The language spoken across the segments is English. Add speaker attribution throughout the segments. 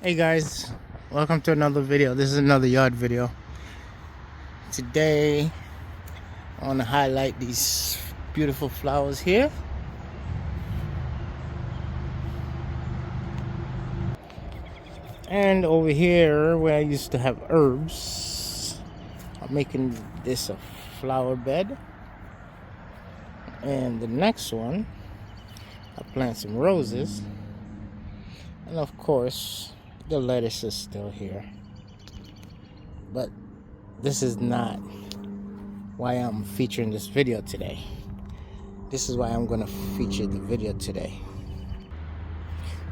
Speaker 1: Hey guys, welcome to another video. This is another yard video. Today I want to highlight these beautiful flowers here. And over here where I used to have herbs, I'm making this a flower bed. And the next one, I plant some roses. And of course, the lettuce is still here. But this is not why I'm featuring this video today. This is why I'm going to feature the video today.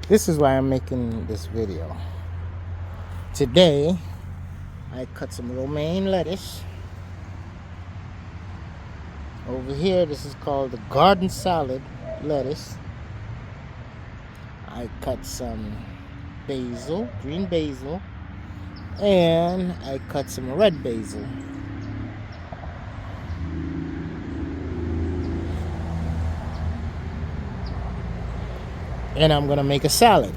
Speaker 1: This is why I'm making this video. Today, I cut some romaine lettuce. Over here, this is called the garden salad lettuce. I cut some basil, green basil, and I cut some red basil. And I'm gonna make a salad.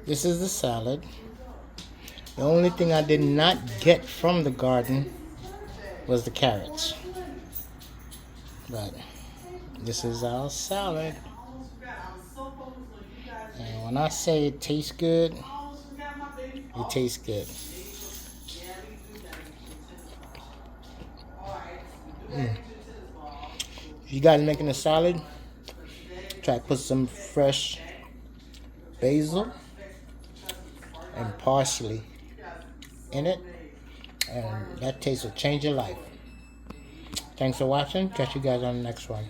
Speaker 1: This is the salad. The only thing I did not get from the garden was the carrots. But this is our salad. And when I say it tastes good, it tastes good. If you guys making a salad, try to put some fresh basil and parsley in it, and that taste will change your life. Thanks for watching. Catch you guys on the next one.